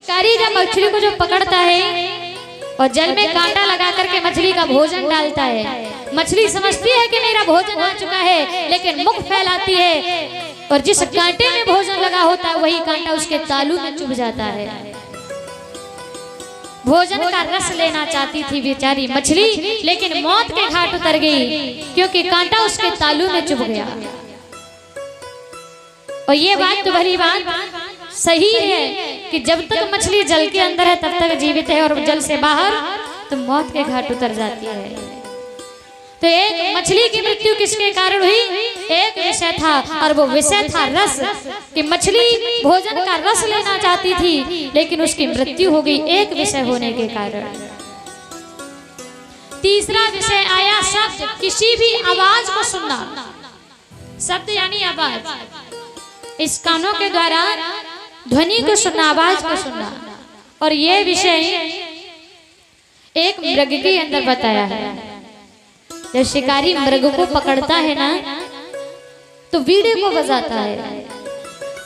शिकारी जब मछली को जो पकड़ता है और जल में कांटा लगा करके मछली का भोजन डालता है, मछली समझती है कि मेरा भोजन आ चुका है, लेकिन मुख फैलाती है और जिस कांटे में भोजन लगा होता है वही कांटा उसके तालू में चुभ जाता है। भोजन का रस लेना चाहती थी बेचारी मछली, लेकिन मौत के घाट उतर गई क्योंकि कांटा उसके तालू में चुभ गया। और ये बात तो भली बात सही है कि जब तक मछली जल के अंदर है तब तक जीवित है, और जल से बाहर तो मौत के घाट उतर जाती है। तो एक मछली की मृत्यु किसके कारण हुई? एक विषय था, और वो विषय था रस, कि मछली भोजन का रस लेना चाहती थी लेकिन उसकी मृत्यु हो गई एक विषय होने के कारण। तीसरा विषय आया शब्द, किसी भी आवाज को सुनना। शब्द यानी आवाज, इस कानों के द्वारा ध्वनि को सुनना, आवाज को सुनना। और ये विषय एक मृग के अंदर बताया है। जब शिकारी मृग को पकड़ता है ना तो वीणे को बजाता है,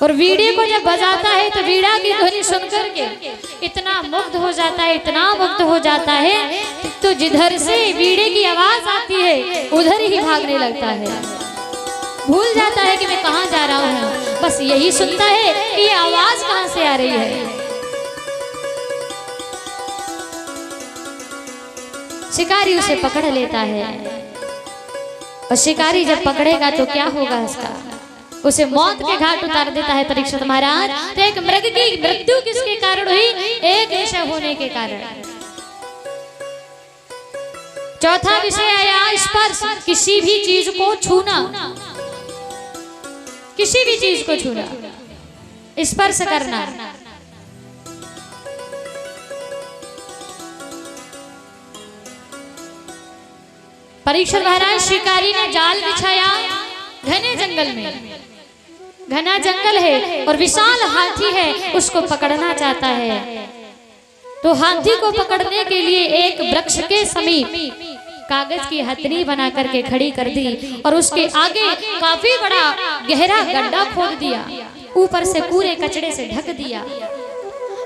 और वीणे को जब बजाता है तो वीणा की ध्वनि सुनकर के इतना मुग्ध हो जाता है, इतना मुग्ध हो जाता है तो जिधर से वीणे की आवाज आती है उधर ही भागने लगता है। भूल जाता है कि मैं कहाँ जा रहा हूँ, बस यही सुनता है कि ये आवाज कहाँ से आ रही है। शिकारी उसे पकड़ लेता है, और शिकारी जब पकड़ेगा तो क्या होगा इसका, उसे मौत के घाट उतार देता है परीक्षित महाराज। तो एक मृग की मृत्यु किसके कारण हुई? एक विषय होने के कारण। चौथा विषय आया स्पर्श, किसी भी चीज को छूना, किसी भी चीज को छूना, स्पर्श करना। परीक्षित महाराज, शिकारी ने जाल बिछाया घने जंगल में, घना जंगल है और विशाल हाथी है, उसको पकड़ना चाहता है। तो हाथी को पकड़ने के लिए एक वृक्ष के समीप कागज की हथनी बना करके खड़ी कर दी, और उसके आगे काफी बड़ा गहरा गड्ढा खोद दिया, ऊपर से पूरे कचड़े से ढक दिया।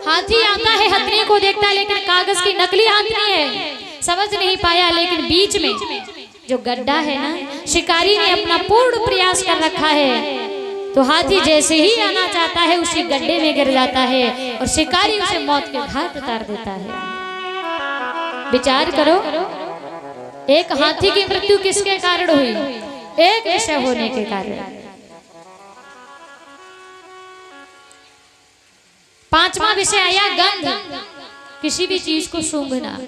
हाथी आता है, हथनी को देखता है, लेकिन कागज की नकली हथनी है, समझ नहीं पाया। लेकिन बीच में जो गड्ढा है ना, शिकारी ने अपना पूर्ण प्रयास कर रखा है, तो हाथी जैसे ही आना चाहता है उसी गड्ढे में गिर जाता है, और शिकारी उसे मौत के घाट उतार देता है। विचार करो, एक हाथी की मृत्यु किसके कारण हुई? एक विषय होने के कारण। पांचवा विषय आया गंध, किसी भी चीज को सूंघना,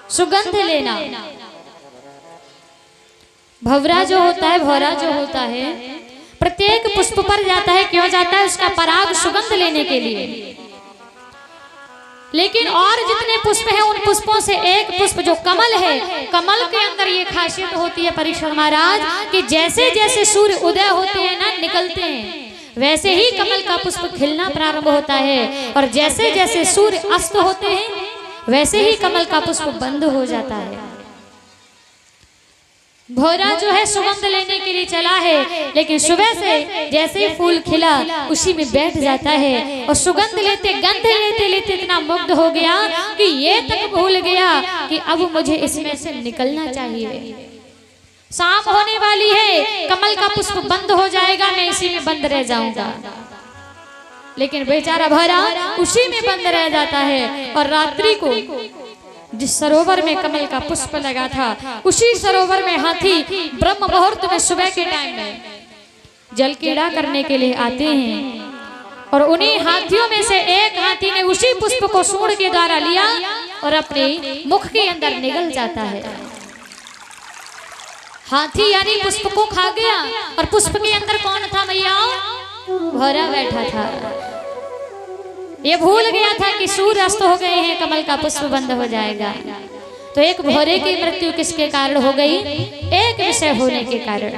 सुगंध लेना। भंवरा जो होता है, भौरा जो होता है, प्रत्येक पुष्प पर जाता है। क्यों जाता है? उसका पराग सुगंध लेने के लिए। लेकिन और जितने पुष्प हैं उन पुष्पों से एक पुष्प जो कमल है, कमल के अंदर ये खासियत होती है परीक्षित महाराज कि जैसे जैसे सूर्य उदय होते हैं ना, निकलते हैं, वैसे ही कमल का पुष्प खिलना प्रारंभ होता है, और जैसे जैसे सूर्य अस्त होते हैं वैसे ही कमल का पुष्प बंद हो जाता है। भौरा जो है सुगंध लेने के लिए चला है, लेकिन सुबह से जैसे ही फूल खिला उसी में बैठ जाता है, और सुगंध लेते, गंध लेते लेते इतना मुग्ध हो गया कि ये तक भूल गया कि अब मुझे इसमें से निकलना चाहिए। शाम होने वाली है, कमल का पुष्प बंद हो जाएगा, मैं इसी में बंद रह जाऊंगा। लेकिन बेचारा भौरा उसी में बंद रह जाता है, और रात्रि को जिस सरोवर में कमल का पुष्प लगा था उसी सरोवर में हाथी ब्रह्म मुहूर्त में सुबह के टाइम में जल क्रीड़ा करने के लिए आते हैं, और उन्हीं हाथियों में से एक हाथी ने उसी पुष्प को सूंड के द्वारा लिया और अपने मुख के अंदर निगल जाता है। हाथी यानी पुष्प को खा गया, और पुष्प के अंदर कौन था भैया? भौरा बैठा था। ये भूल गया था कि सूर्य अस्त हो गए हैं, कमल का पुष्प बंद हो जाएगा। तो एक भौरे की मृत्यु किसके कारण हो गई? एक विषय होने के कारण।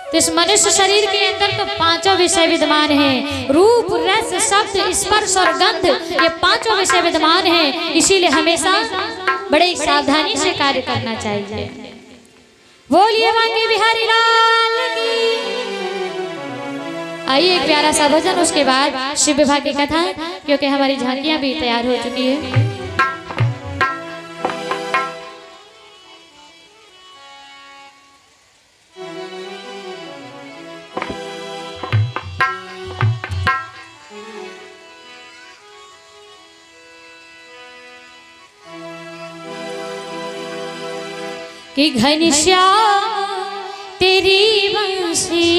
तो इस मनुष्य शरीर के अंदर तो पांचों विषय विद्यमान हैं, रूप, रस, शब्द, स्पर्श और गंध, ये पांचों विषय विद्यमान हैं। इसीलिए हमेशा बड़े सावधानी से कार्य करना चाहिए। बोलिए बांके बिहारी लाल की। आइए एक प्यारा सा भजन, उसके बाद शिव विवाह की कथा, क्योंकि हमारी झांकियां भी तैयार हो चुकी है। कि घनश्याम तेरी बंसी,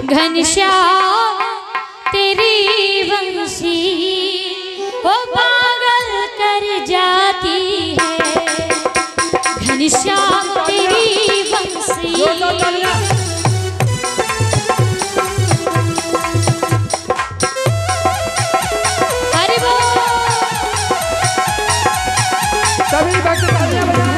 घनश्याम तेरी बंसी वो पागल कर जाती है। घनश्याम तेरी बंसी, अरे वो सभी भक्त तालियां बजाएं।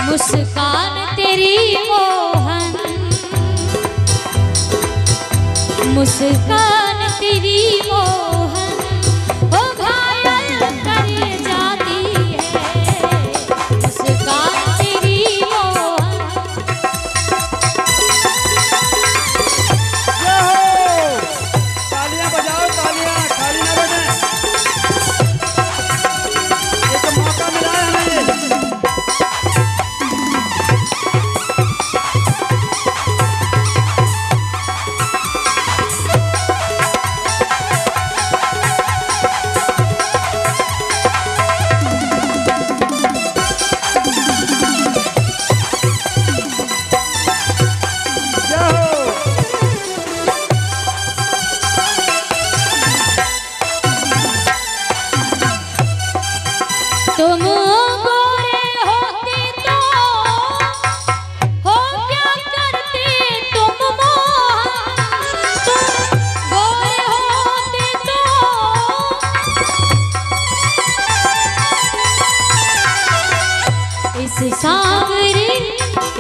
मुस्कान तेरी मोहन, मुस्कान तेरी मोहन वो घायल कर जाती है। मुस्कान तेरी मोहन, तालियां बजाओ, तालियां खाली ना बजाएं। एक मौका मिला है हमें। तुम गोरे होते तो हो क्या करते तुम मोहन, तुम गोरे होते तो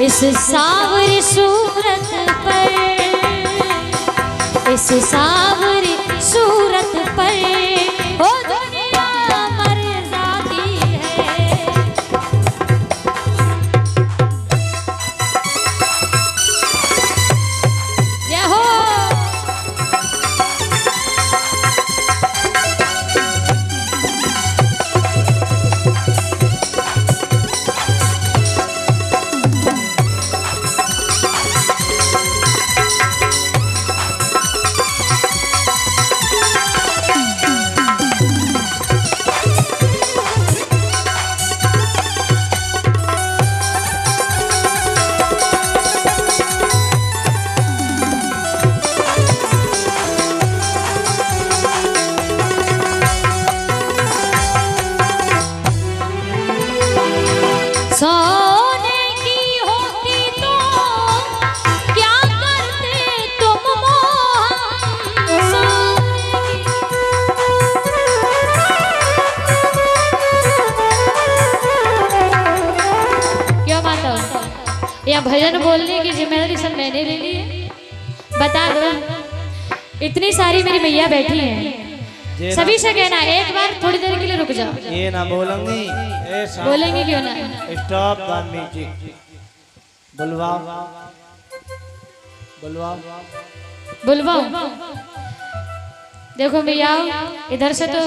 इस सावरी सूरत पर, इस सावरी सूरत पर हो दुनिया मर जाती है। जय हो। सोने की होती तो क्या करते तुम मोहन, क्यों माता? यह भजन बोलने की जिम्मेदारी सब मैंने ले ली है। बता दो, इतनी सारी मेरी मैया बैठी हैं, सभी से कहना एक बार थोड़ी देर के लिए रुक जाओ। ये ना बोलेंगी, बोलेंगे क्यों ना? Stop the music. बुलवाओ, बुलवाओ, बुलवाओ। देखो भैया, इधर से तो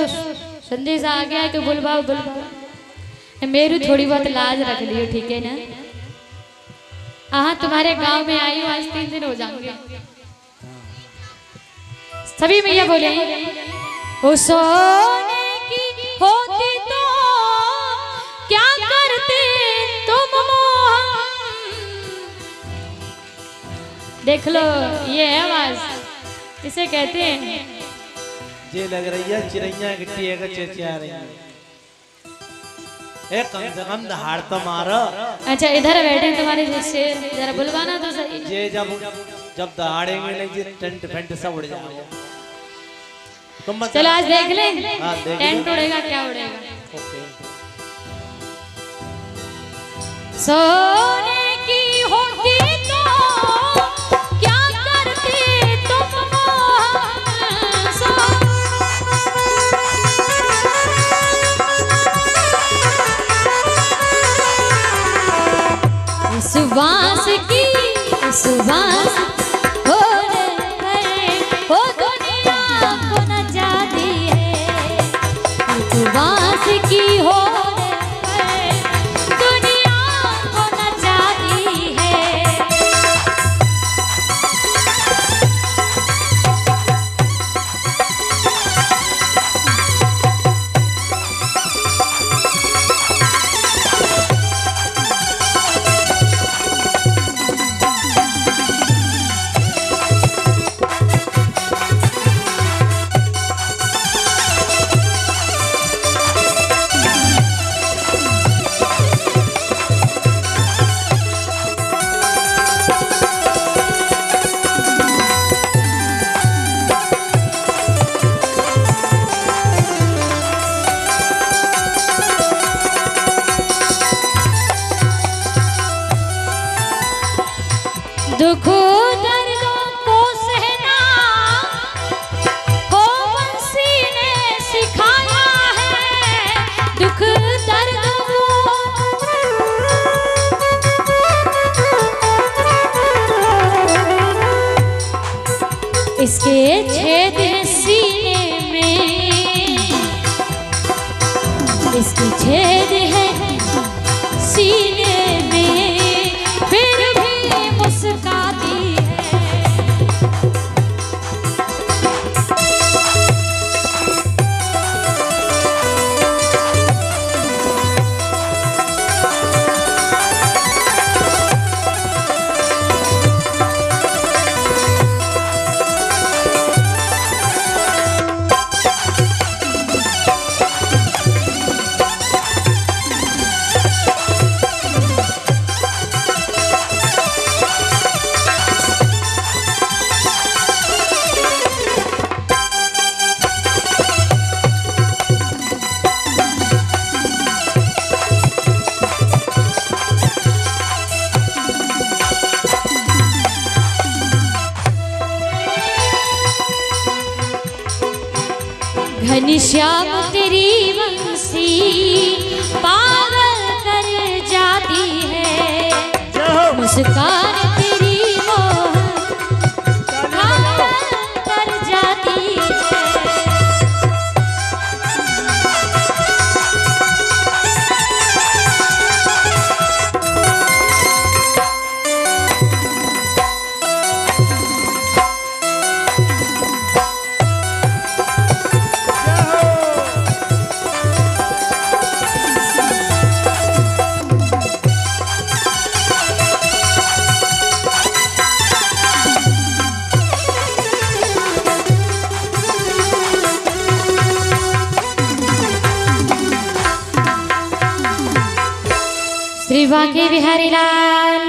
संदेश आ गया है कि बुलवाओ बुलवाओ। मेरी थोड़ी बहुत लाज रख लियो, ठीक है ना? तुम्हारे गांव में आई हूँ, आज 3 दिन हो जाएंगे। सभी मैया बोले वो सोने की होती तो क्या करते तुम मोहन। देख लो, ये है आवाज, इसे कहते हैं। ये लग रही है चिड़ैया गिट्टी है, चेचिया रही है। एक कम से कम दहाड़ तो मारो। अच्छा इधर बैठे तुम्हारे जैसे, जरा बुलवाना तो सही। ये जब जब दहाड़ेंगे नहीं जी टेंट फेंट सब उड़ जाएगा। तुम मत चलो आज देख ले, हाँ, देख टेंट ले। उड़ेगा क्या उड़ेगा। ओके। सोने की होती तो क्या करते तुम मोहन सो। सुबास की सुबास हो हो दुनिया को न जाती है। सुबास की हो दुनिया को न जाती है। दुख दर्दों को सहना हो बंसी ने सिखाया है। दुख दर्दों को इसके छेद है सीने में, इसके छेद है सीने में, फिर भी मुस्काती है। घनश्याम तेरी बंसी पागल कर जाती है। मुस्कान तेरी मोहन पागल कर जाती है। श्री बांके बिहारी लाल